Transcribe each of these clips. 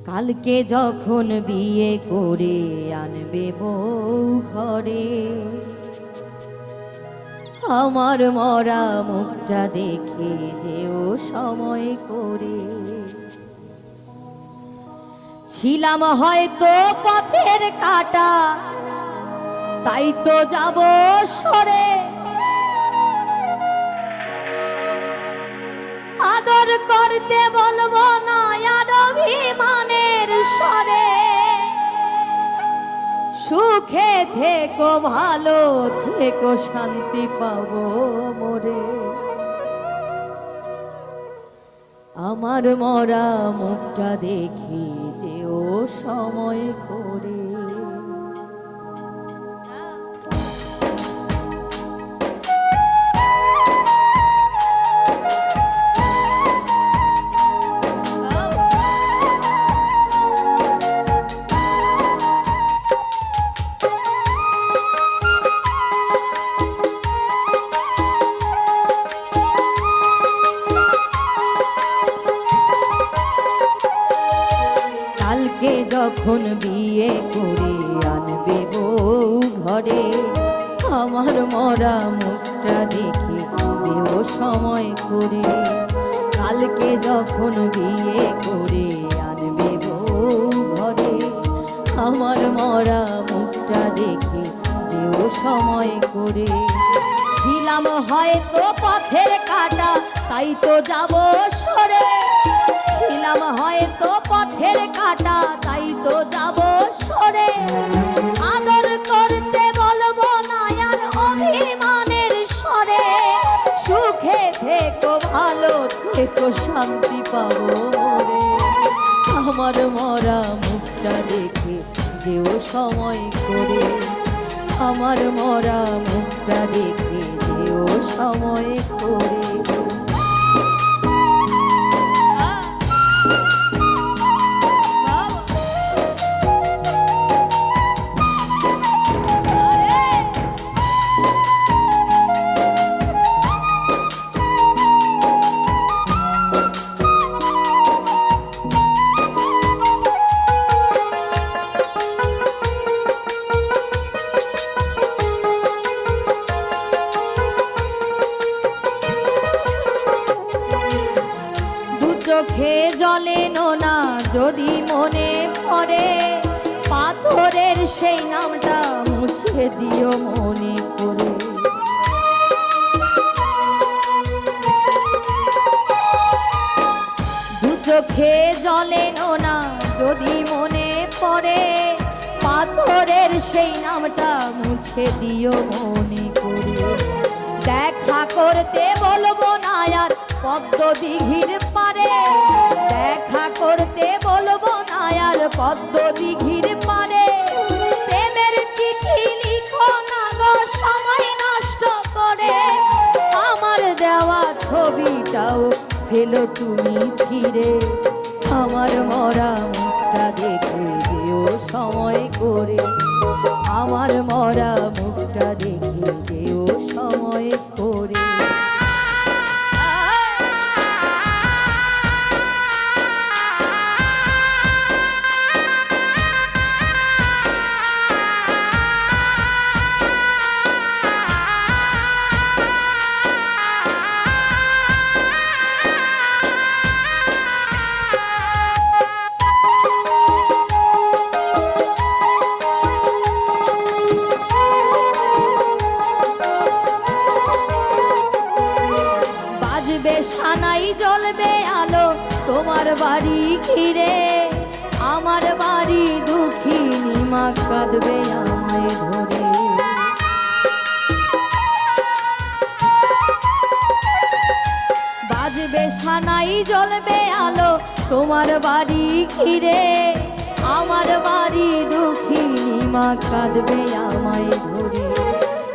কালকে যখন বিয়ে করে আনবে বউ ঘরে, আমার মরা মুখটা দেখে যেও সময় করে। ছিলাম হয়তো পথের কাটা, তাই তো যাব সরে, আদর করতে বলবো না আর অভিমানের স্বরে। সুখে থেকো ভালো থেকো শান্তি পাবো মোরে, আমার মরা মুখটা দেখি যেও সময় করে। কালকে যখন বিয়ে করে আনবে বউ ঘরে, আমার মরা মুখটা দেখে যেও সময় করে। কালকে যখন বিয়ে করে আনবে বউ ঘরে, আমার মরা মুখটা দেখে যেও সময় করে। ছিলাম হয়তো পথের কাটা, তাই তো যাব সরে। ছিলাম হয়তো পথের কাটা, তাই তো যাব সরে। আদর করতে বলবো না আর অভিমানের স্বরে। সুখে থেকো ভালো থেকো শান্তি পাবো মোরে, আমার মরা মুখটা দেখে যেও সময় করে। আমার মরা মুখটা দেখে যেও সময় করে। চোখে জলে নোনা যদি মনে পড়ে, পাথরের সেই নামটা মুছে দিও মনে করে। দু চোখে জলে নোনা যদি মনে পড়ে, পাথরের সেই নামটা মুছে দিও মনে করে। দেখা করতে বলবো না আর পদ্ম দিঘির পারে, দেখা করতে বলবো না আর পদ্ম দিঘির পারে। প্রেমের চিঠি লিখো না গো সময় নষ্ট করে, আমার দেওয়া ছবিটাও ফেলো তুমি ছিঁড়ে। আমার মরা মুখটা দেখে যেও সময় করে, আমার মরা মুখটা দেখে যেও সময় করে। সানাই জ্বলবে আলো তোমার বাড়ি ঘিরে, আমার বাড়ি দুঃখিনী মা কাঁদবে আমায় ধরে। বাজবে সানাই জ্বলবে আলো তোমার বাড়ি ঘিরে, আমার বাড়ি দুঃখিনী মা কাঁদবে আমায় ধরে।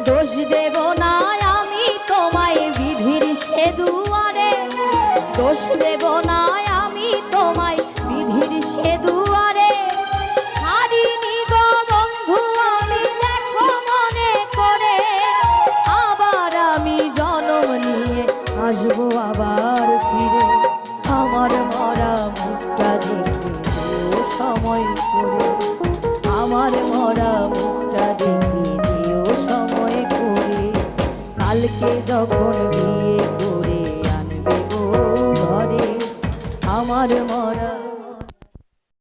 দোষ দেব না আমি তোমায় বিধির সে দুয়ারে, দোষ দেব না আমি তোমায় বিধির সে দুয়ারে। হারিনি গো বন্ধু আমি দেখো মনে করে, আবার আমি জন্ম নিয়ে আসবো আবার ফিরে। আমার মরা মুখটা দেখে সময় করে আমার মরা মুখটা দেখে দিও সময় করে কালকে যখন বিয়ে করে আনবে বউ ঘরে আমার